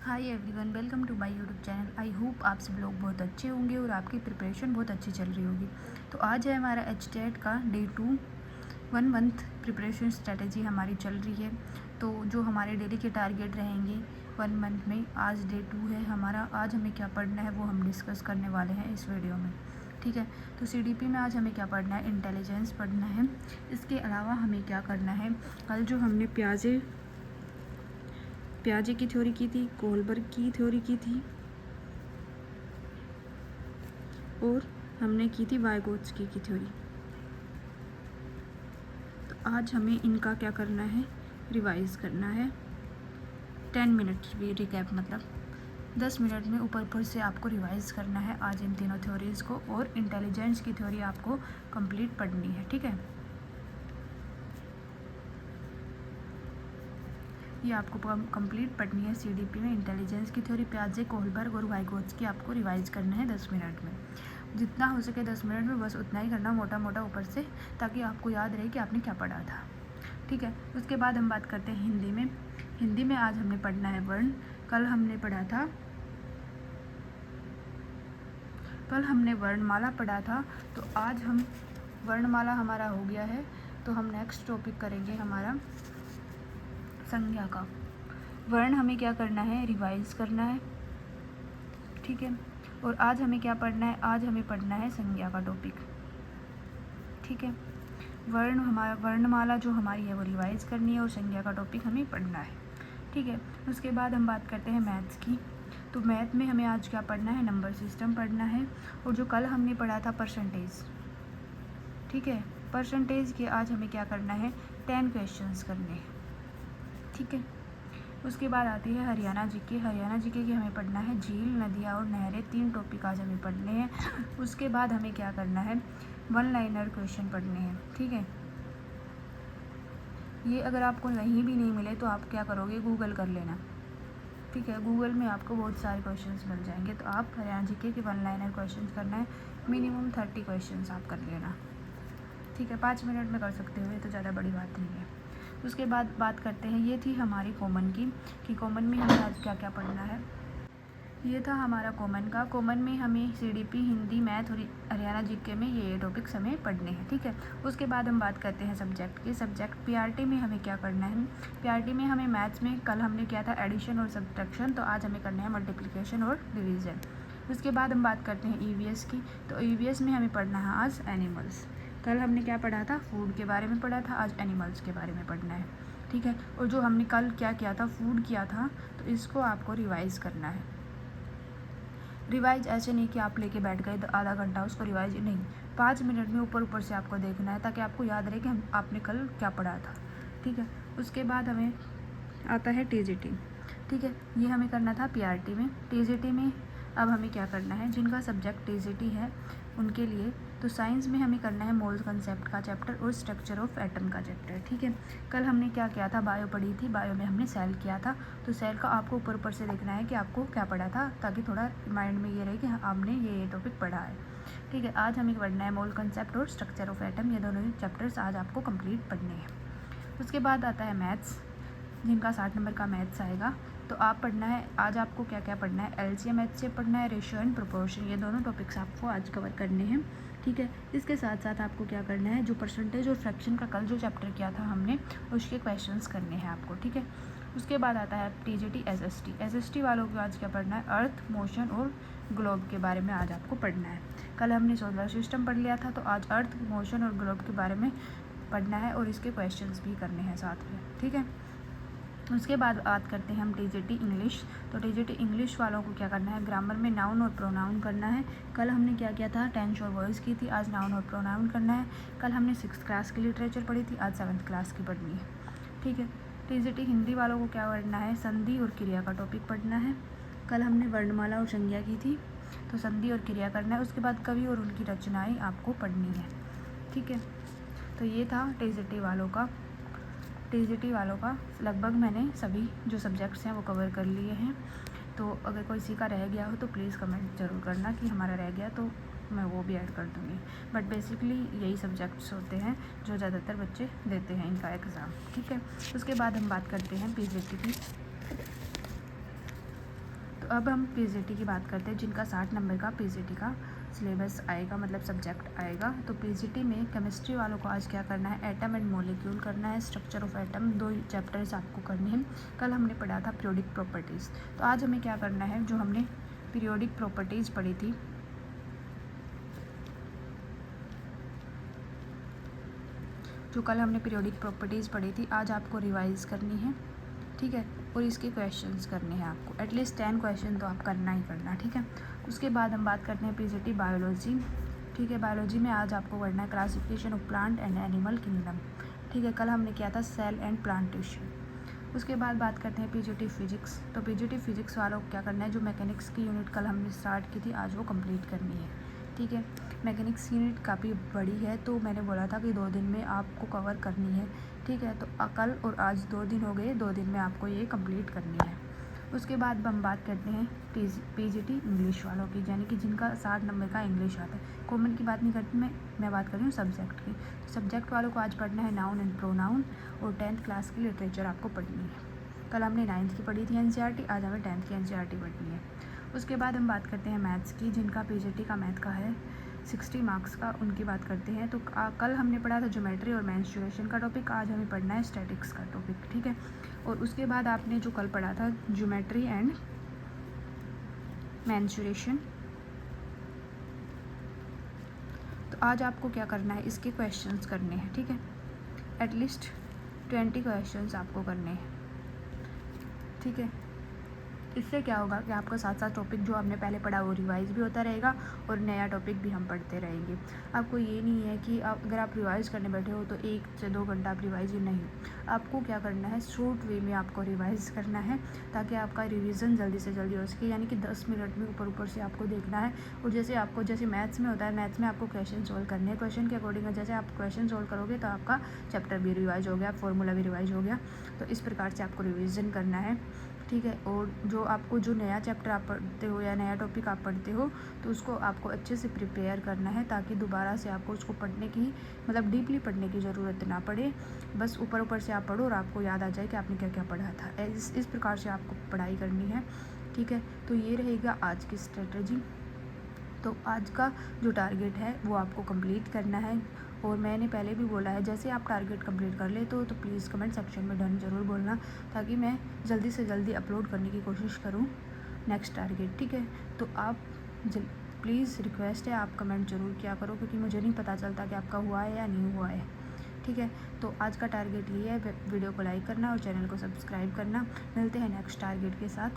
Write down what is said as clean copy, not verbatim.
Hi everyone, welcome to my YouTube channel. I hope आप सब लोग बहुत अच्छे होंगे और आपकी प्रिपरेशन बहुत अच्छी चल रही होगी। तो आज है हमारा HTET का डे 2 1 मंथ प्रिपरेशन स्ट्रेटजी हमारी चल रही है। तो जो हमारे डेली के टारगेट रहेंगे 1 मंथ में, आज डे 2 है हमारा। आज हमें क्या पढ़ना है वो हम डिस्कस करने वाले हैं इस वीडियो में, ठीक है। तो CDP में आज हमें क्या पढ़ना है, इंटेलिजेंस पढ़ना है। इसके अलावा हमें क्या करना है, कल जो हमने प्याजे की थ्योरी की थी, कोहलबर्ग की थ्योरी की थी और हमने की थी वाइगोत्स्की की थ्योरी। तो आज हमें इनका क्या करना है, रिवाइज करना है। 10 मिनट भी रिकैप, मतलब 10 मिनट में ऊपर से आपको रिवाइज करना है आज इन तीनों थ्योरीज़ को, और इंटेलिजेंस की थ्योरी आपको कंप्लीट पढ़नी है, ठीक है। ये आपको कंप्लीट पढ़नी है CDP में। इंटेलिजेंस की थ्योरी प्याजे, कोहलबर्ग और वाइगोत्स्की आपको रिवाइज करना है 10 मिनट में। जितना हो सके 10 मिनट में बस उतना ही करना, मोटा मोटा ऊपर से, ताकि आपको याद रहे कि आपने क्या पढ़ा था, ठीक है। उसके बाद हम बात करते हैं हिंदी में। हिंदी में आज हमने पढ़ना है वर्ण। कल हमने वर्णमाला पढ़ा था। तो आज हम वर्णमाला हमारा हो गया है, तो हम नेक्स्ट टॉपिक करेंगे हमारा संज्ञा का। वर्ण हमें क्या करना है, रिवाइज करना है, ठीक है। और आज हमें क्या पढ़ना है, आज हमें पढ़ना है संज्ञा का टॉपिक, ठीक है। वर्णमाला जो हमारी है वो रिवाइज करनी है और संज्ञा का टॉपिक हमें पढ़ना है, ठीक है। उसके बाद हम बात करते हैं मैथ्स की। तो मैथ में हमें आज क्या पढ़ना है, नंबर सिस्टम पढ़ना है। और जो कल हमने पढ़ा था परसेंटेज, ठीक है, परसेंटेज के आज हमें क्या करना है, 10 क्वेश्चंस करने हैं, ठीक है। उसके बाद आती है हरियाणा जीके। हरियाणा जीके की हमें पढ़ना है झील, नदियाँ और नहरें, 3 टॉपिक आज हमें पढ़ने हैं। उसके बाद हमें क्या करना है, 1 लाइनर क्वेश्चन पढ़ने हैं, ठीक है। ये अगर आपको कहीं भी नहीं मिले तो आप क्या करोगे, गूगल कर लेना, ठीक है। गूगल में आपको बहुत सारे क्वेश्चंस मिल जाएंगे। तो आप हरियाणा जीके के 1 लाइनर क्वेश्चन करना है, मिनिमम 30 क्वेश्चन आप कर लेना, ठीक है। 5 मिनट में कर सकते हो, ये तो ज़्यादा बड़ी बात नहीं है। उसके बाद बात करते हैं, ये थी हमारी कॉमन की, कि कॉमन में हमें आज क्या क्या पढ़ना है। ये था हमारा कॉमन का। कॉमन में हमें CDP, हिंदी, मैथ और हरियाणा जीके में ये टॉपिक्स हमें पढ़ने हैं, ठीक है। उसके बाद हम बात करते हैं सब्जेक्ट की। सब्जेक्ट PRT में हमें क्या करना है, PRT में हमें मैथ्स में कल हमने किया था एडिशन और सब्ट्रैक्शन, तो आज हमें करना है मल्टीप्लिकेशन और डिवीज़न। उसके बाद हम बात करते हैं EVS की। तो EVS में हमें पढ़ना है आज एनिमल्स। कल हमने क्या पढ़ा था, फूड के बारे में पढ़ा था, आज एनिमल्स के बारे में पढ़ना है, ठीक है। और जो हमने कल क्या किया था, फूड किया था, तो इसको आपको रिवाइज़ करना है। रिवाइज ऐसे नहीं कि आप लेके बैठ गए आधा घंटा उसको रिवाइज नहीं, 5 मिनट में ऊपर से आपको देखना है, ताकि आपको याद रहे कि आपने कल क्या पढ़ा था, ठीक है। उसके बाद हमें आता है TGT, ठीक है। ये हमें करना था PRT में। TGT में अब हमें क्या करना है, जिनका सब्जेक्ट TGT है उनके लिए, तो साइंस में हमें करना है मोल कंसेप्ट का चैप्टर और स्ट्रक्चर ऑफ एटम का चैप्टर, ठीक है। कल हमने क्या किया था, बायो पढ़ी थी, बायो में हमने सेल किया था। तो सेल का आपको ऊपर से देखना है कि आपको क्या पढ़ा था, ताकि थोड़ा माइंड में ये रहे कि आपने ये टॉपिक पढ़ा है, ठीक है। आज हमें पढ़ना है मोल कंसेप्ट और स्ट्रक्चर ऑफ एटम, ये दोनों ही चैप्टर्स आज आपको कंप्लीट पढ़ने हैं। उसके बाद आता है मैथ्स, जिनका 60 नंबर का मैथ्स आएगा। तो आप पढ़ना है आज, आपको क्या क्या पढ़ना है, LCM HCF पढ़ना है, रेशियो एंड प्रोपोर्शन, ये दोनों टॉपिक्स आपको आज कवर करने हैं, ठीक है। इसके साथ साथ आपको क्या करना है, जो परसेंटेज और फ्रैक्शन का कल जो चैप्टर किया था हमने, उसके क्वेश्चंस करने हैं आपको, ठीक है। उसके बाद आता है TGT SST वालों को आज क्या पढ़ना है, अर्थ, मोशन और ग्लोब के बारे में आज आपको पढ़ना है। कल हमने सोलर सिस्टम पढ़ लिया था, तो आज अर्थ, मोशन और ग्लोब के बारे में पढ़ना है और इसके क्वेश्चंस भी करने हैं साथ में, ठीक है। उसके बाद बात करते हैं हम TGT इंग्लिश। तो TGT इंग्लिश वालों को क्या करना है, ग्रामर में नाउन और प्रोनाउन करना है। कल हमने क्या किया था, टेंस और वर्ड्स की थी, आज नाउन और प्रोनाउन करना है। कल हमने 6th क्लास की लिटरेचर पढ़ी थी, आज 7th क्लास की पढ़नी है, ठीक है। TGT हिंदी वालों को क्या पढ़ना है, संधि और क्रिया का टॉपिक पढ़ना है। कल हमने वर्णमाला और संज्ञा की थी, तो संधि और क्रिया करना है। उसके बाद कवि और उनकी रचनाएँ आपको पढ़नी है, ठीक है। तो ये था TGT वालों का लगभग मैंने सभी जो सब्जेक्ट्स हैं वो कवर कर लिए हैं। तो अगर कोई किसी का रह गया हो तो प्लीज़ कमेंट ज़रूर करना कि हमारा रह गया, तो मैं वो भी ऐड कर दूँगी। बट बेसिकली यही सब्जेक्ट्स होते हैं जो ज़्यादातर बच्चे देते हैं इनका एग्ज़ाम, ठीक है। उसके बाद हम बात करते हैं PGT की। तो अब हम पीजीटी की बात करते हैं, जिनका 60 नंबर का पीजीटी का सिलेबस आएगा, मतलब सब्जेक्ट आएगा। तो पीजीटी में केमिस्ट्री वालों को आज क्या करना है, एटम एंड मॉलिक्यूल करना है, स्ट्रक्चर ऑफ एटम, 2 चैप्टर्स आपको करने हैं। कल हमने पढ़ा था पीरियोडिक प्रॉपर्टीज़, तो आज हमें क्या करना है, जो हमने पीरियोडिक प्रॉपर्टीज़ पढ़ी थी, जो कल हमने पीरियोडिक प्रॉपर्टीज़ पढ़ी थी, आज आपको रिवाइज करनी है, ठीक है। और इसके क्वेश्चंस करने हैं आपको, एटलीस्ट 10 क्वेश्चन तो आप करना ही करना, ठीक है। उसके बाद हम बात करते हैं पीजीटी बायोलॉजी, ठीक है। बायोलॉजी में आज आपको करना है classification of plant and animal kingdom, ठीक है। कल हमने किया था सेल एंड प्लांट टिश्यू। उसके बाद बात करते हैं पीजीटी फिजिक्स। तो पीजीटी फिजिक्स वालों को क्या करना है, जो मैकेनिक्स की यूनिट कल हमने स्टार्ट की थी, आज वो कंप्लीट करनी है, ठीक है। मैकेनिक्स यूनिट काफ़ी बड़ी है, तो मैंने बोला था कि 2 दिन में आपको कवर करनी है, ठीक है। तो कल और आज 2 दिन हो गए, 2 दिन में आपको ये कंप्लीट करनी है। उसके बाद हम बात करते हैं पीजीटी इंग्लिश वालों की, यानी कि जिनका 60 नंबर का इंग्लिश आता है। कॉमन की बात नहीं करती मैं बात कर रही हूँ सब्जेक्ट की। तो सब्जेक्ट वालों को आज पढ़ना है नाउन एंड प्रोनाउन, और 10th क्लास की लिटरेचर आपको पढ़नी है। कल हमने 9th की पढ़ी थी एनसीईआरटी, आज हमें 10th की एनसीईआरटी पढ़नी है। उसके बाद हम बात करते हैं मैथ्स की, जिनका पीजीटी का मैथ का है 60 मार्क्स का, उनकी बात करते हैं। तो कल हमने पढ़ा था ज्योमेट्री और मेंस्ट्रुएशन का टॉपिक, आज हमें पढ़ना है स्टैटिक्स का टॉपिक, ठीक है। और उसके बाद आपने जो कल पढ़ा था ज्योमेट्री एंड मेंस्ट्रुएशन, तो आज आपको क्या करना है, इसके क्वेश्चंस करने हैं, ठीक है। एटलीस्ट 20 क्वेश्चंस आपको करने हैं, ठीक है। इससे क्या होगा कि आपका साथ साथ टॉपिक जो आपने पहले पढ़ा वो रिवाइज भी होता रहेगा, और नया टॉपिक भी हम पढ़ते रहेंगे। आपको ये नहीं है कि अगर आप रिवाइज़ करने बैठे हो तो 1 से 2 घंटा आप रिवाइज ही नहीं, आपको क्या करना है, शॉर्ट वे में आपको रिवाइज़ करना है, ताकि आपका रिवीजन जल्दी से जल्दी हो सके। यानी कि 10 मिनट में ऊपर से आपको देखना है। और जैसे मैथ्स में होता है, मैथ्स में आपको क्वेश्चन सोल्व करने हैं, क्वेश्चन के अकॉर्डिंग जैसे आप क्वेश्चन सोल्व करोगे तो आपका चैप्टर भी रिवाइज हो गया, फॉर्मूला भी रिवाइज हो गया। तो इस प्रकार से आपको रिविज़न करना है, ठीक है। और जो नया चैप्टर आप पढ़ते हो या नया टॉपिक आप पढ़ते हो, तो उसको आपको अच्छे से प्रिपेयर करना है, ताकि दोबारा से आपको उसको पढ़ने की, मतलब डीपली पढ़ने की ज़रूरत ना पड़े। बस ऊपर से आप पढ़ो और आपको याद आ जाए कि आपने क्या क्या पढ़ा था। इस प्रकार से आपको पढ़ाई करनी है, ठीक है। तो ये रहेगा आज की स्ट्रेटजी। तो आज का जो टारगेट है वो आपको कंप्लीट करना है। और मैंने पहले भी बोला है, जैसे आप टारगेट कंप्लीट कर लेते हो तो प्लीज़ कमेंट सेक्शन में डन ज़रूर बोलना, ताकि मैं जल्दी से जल्दी अपलोड करने की कोशिश करूँ नेक्स्ट टारगेट, ठीक है। तो आप प्लीज़ रिक्वेस्ट है, आप कमेंट ज़रूर किया करो, क्योंकि मुझे नहीं पता चलता कि आपका हुआ है या नहीं हुआ है, ठीक है। तो आज का टारगेट ये है, वीडियो को लाइक करना और चैनल को सब्सक्राइब करना। मिलते हैं नेक्स्ट टारगेट के साथ।